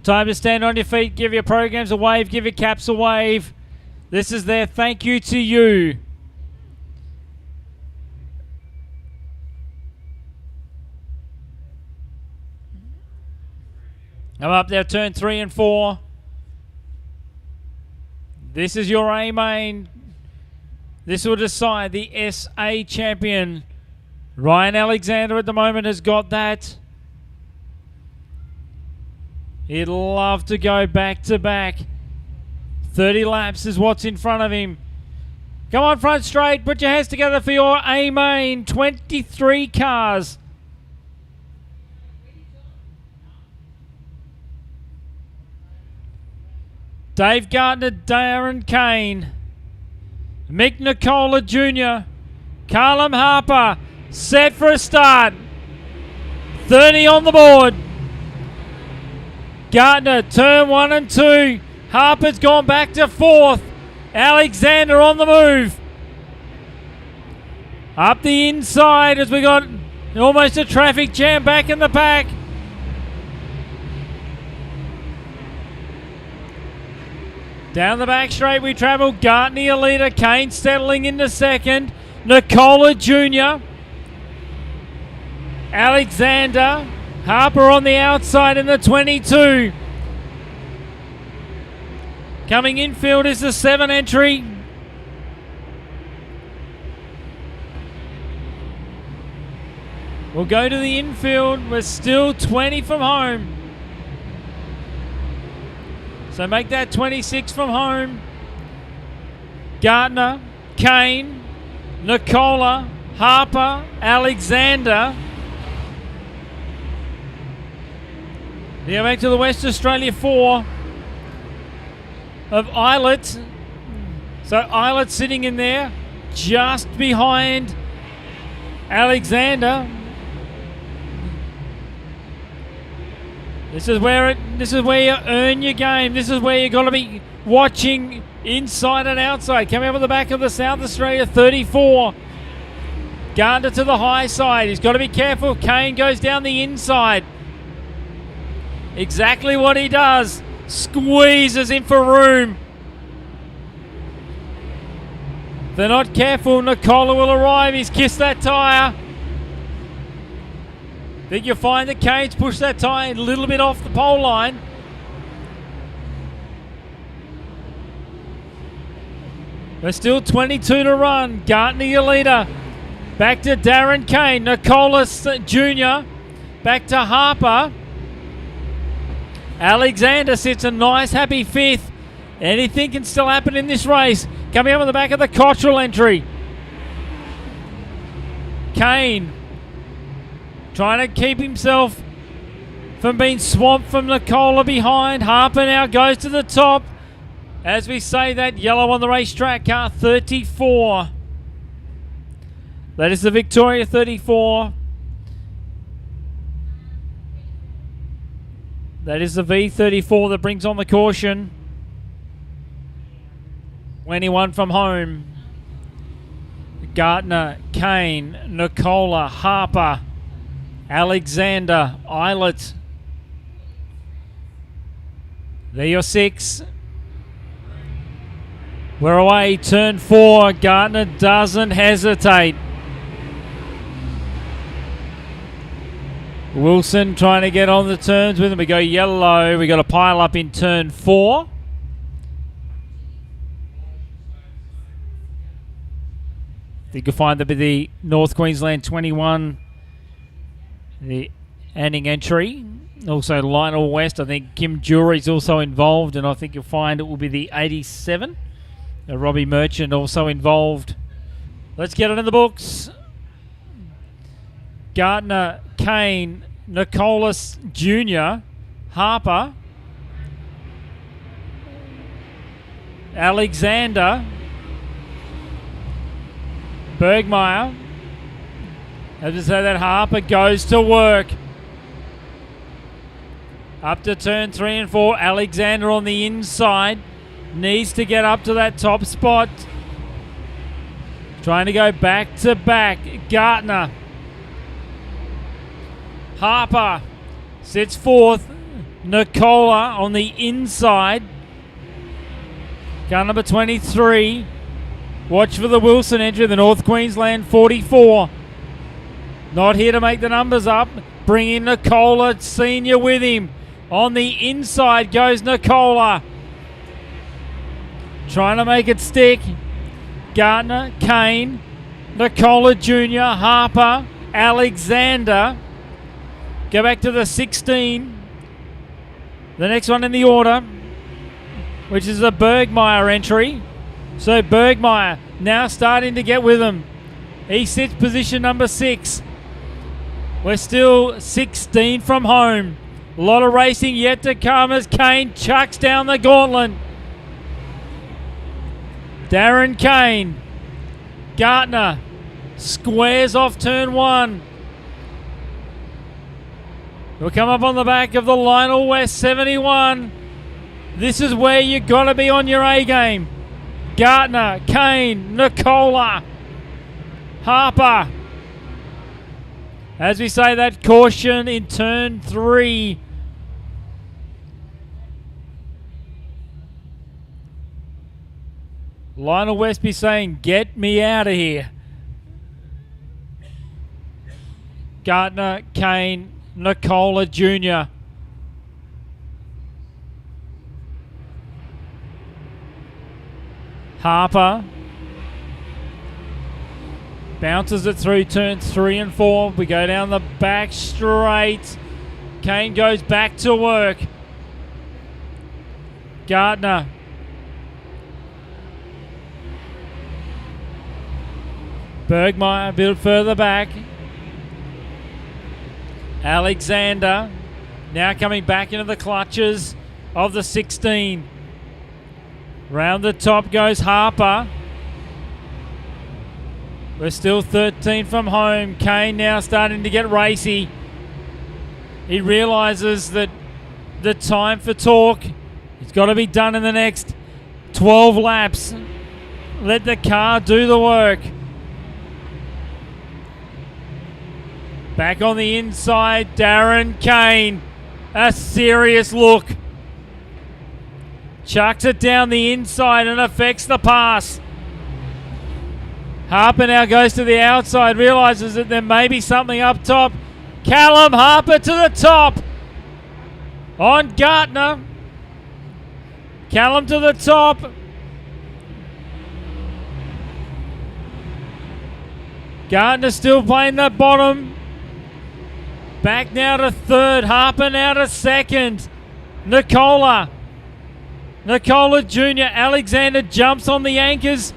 Time to stand on your feet, give your programs a wave, give your caps a wave. This is their thank you to you. I'm up there, turn 3 and 4. This is your A main. This will decide the SA champion. Ryan Alexander at the moment has got that. He'd love to go back to back. 30 laps is what's in front of him. Come on, front straight. Put your hands together for your A main. 23 cars. Dave Gardner, Darren Kane, Mick Nicola Jr., Callum Harper, set for a start. 30 on the board. Gardner, turn 1 and 2. Harper's gone back to 4th. Alexander on the move. Up the inside as we got almost a traffic jam back in the pack. Down the back straight we travel. Gartney a leader. Kane settling into second. Nicola Jr. Alexander. Harper on the outside in the 22. Coming infield is the 7 entry. We'll go to the infield. We're still 20 from home. So make that 26 from home. Gardner, Kane, Nicola, Harper, Alexander. Now back to the West Australia 4 of Islet. So Islet sitting in there just behind Alexander. This is where you earn your game. This is where you got to be watching inside and outside. Coming up at the back of the South Australia 34. Gardner to the high side. He's got to be careful. Kane goes down the inside. Exactly what he does. Squeezes in for room. If they're not careful, Nicola will arrive. He's kissed that tyre. Think you'll find that Kane's pushed that tyre a little bit off the pole line. There's still 22 to run. Gartney your leader. Back to Darren Kane. Nicola Jr. Back to Harper. Alexander sits a nice happy 5th. Anything can still happen in this race. Coming up on the back of the Cottrell entry. Kane trying to keep himself from being swamped from Nicola behind. Harper now goes to the top. As we say that, yellow on the racetrack, car 34. That is the Victoria 34. That is the V34 that brings on the caution. 21 from home. Gardner, Kane, Nicola, Harper, Alexander, Islet. There your 6. We're away, turn 4. Gardner doesn't hesitate. Wilson trying to get on the turns with him. We go yellow. We got a pile up in turn 4. I think you'll find that with the North Queensland 21, the Anning entry. Also Lionel West. I think Kim Jury's also involved, and I think you'll find it will be the 87. Robbie Merchant also involved. Let's get it in the books. Gardner, Kane, Nicolas Jr., Harper, Alexander, Bergmeyer. As I say that, Harper goes to work. Up to turn 3 and 4. Alexander on the inside. Needs to get up to that top spot. Trying to go back to back. Gardner. Harper sits 4th. Nicola on the inside. Car number 23. Watch for the Wilson entry, the North Queensland 44. Not here to make the numbers up. Bring in Nicola Senior with him. On the inside goes Nicola. Trying to make it stick. Gardner, Kane, Nicola Jr., Harper, Alexander. Go back to the 16. The next one in the order, which is a Bergmeyer entry. So Bergmeyer now starting to get with him. He sits position number 6. We're still 16 from home. A lot of racing yet to come as Kane chucks down the gauntlet. Darren Kane. Gartner squares off turn 1. We'll come up on the back of the Lionel West 71. This is where you got to be on your A game. Gartner, Kane, Nicola, Harper. As we say that caution in turn 3. Lionel Westby saying, get me out of here. Gartner, Kane, Nicola Jr. Harper bounces it through turns 3 and 4. We go down the back straight. Kane goes back to work. Gartner. Bergmeyer a bit further back. Alexander now coming back into the clutches of the 16. Round the top goes Harper. We're still 13 from home. Kane now starting to get racy. He realises that the time for talk, it's got to be done in the next 12 laps. Let the car do the work. Back on the inside, Darren Kane. A serious look. Chucks it down the inside and affects the pass. Harper now goes to the outside, realises that there may be something up top. Callum Harper to the top. On Gartner. Callum to the top. Gartner still playing the bottom. Back now to third. Harper now to second. Nicola Jr. Alexander jumps on the anchors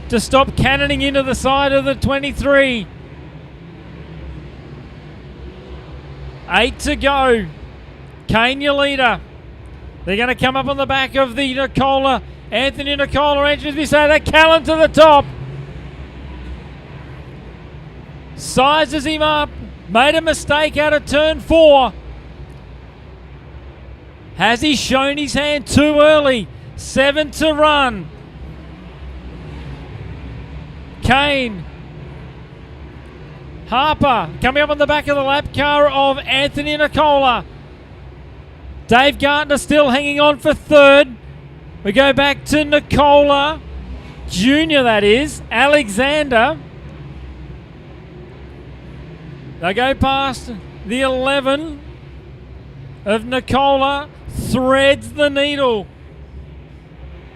to stop cannoning into the side of the 23. 8 to go. Kane, your leader. They're going to come up on the back of the Nicola. Anthony Nicola entries. We say that Callum to the top. Sizes him up. Made a mistake out of turn 4. Has he shown his hand too early? 7 to run. Kane. Harper coming up on the back of the lap car of Anthony Nicola. Dave Gartner still hanging on for third. We go back to Nicola Jr., that is. Alexander. They go past the 11 of Nicola. Threads the needle.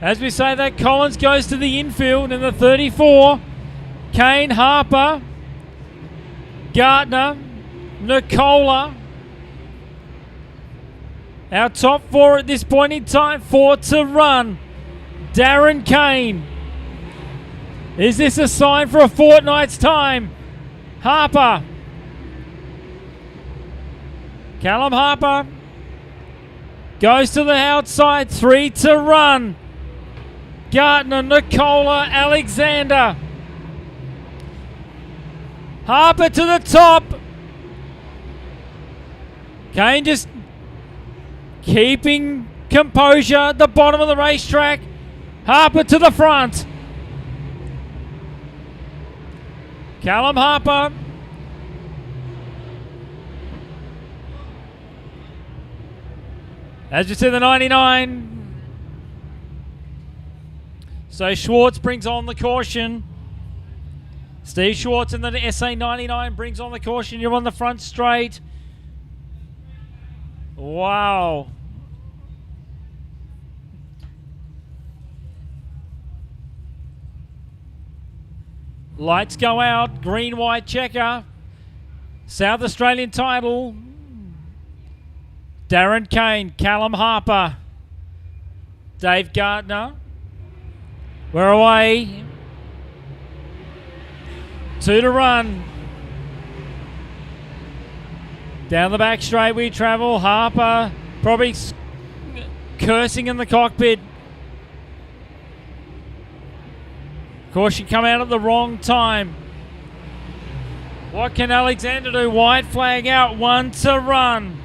As we say that, Collins goes to the infield in the 34. Kane, Harper, Gartner, Nicola. Our top 4 at this point in time. 4 to run. Darren Kane. Is this a sign for a fortnight's time? Harper. Callum Harper goes to the outside. 3 to run. Gartner, Nicola, Alexander. Harper to the top. Kane just keeping composure at the bottom of the racetrack. Harper to the front. Callum Harper. As you see the 99. So Schwartz brings on the caution. Steve Schwartz in the SA99 brings on the caution. You're on the front straight. Wow. Lights go out. Green, white checker. South Australian title. Darren Kane, Callum Harper, Dave Gardner. We're away. 2 to run. Down the back straight we travel. Harper probably cursing in the cockpit. Caution come out at the wrong time. What can Alexander do? White flag out. 1 to run.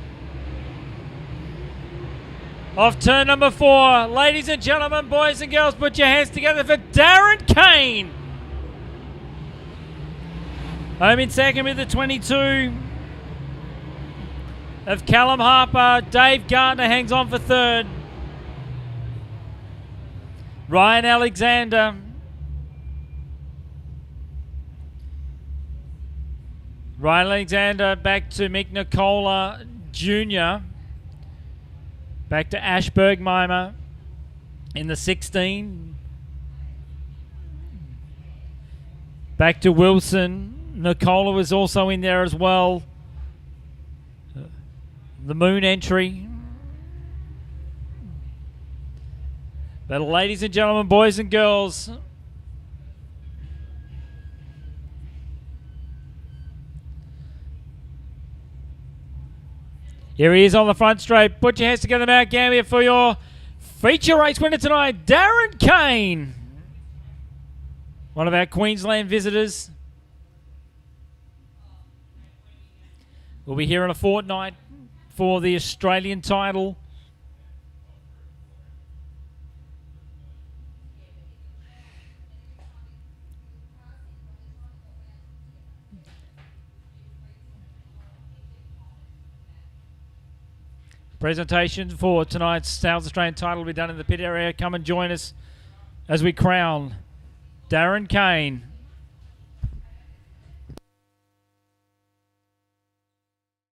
Off turn number 4. Ladies and gentlemen, boys and girls, put your hands together for Darren Kane. Home in second with the 22 of Callum Harper. Dave Gardner hangs on for third. Ryan Alexander. Ryan Alexander back to Mick Nicola Jr. Back to Ash Bergmeimer in the 16. Back to Wilson. Nicola was also in there as well. The Moon entry. But ladies and gentlemen, boys and girls, here he is on the front straight. Put your hands together, Mount Gambier, for your feature race winner tonight, Darren Kane. One of our Queensland visitors. We'll be here in a fortnight for the Australian title. Presentation for tonight's South Australian title will be done in the pit area. Come and join us as we crown Darren Kane.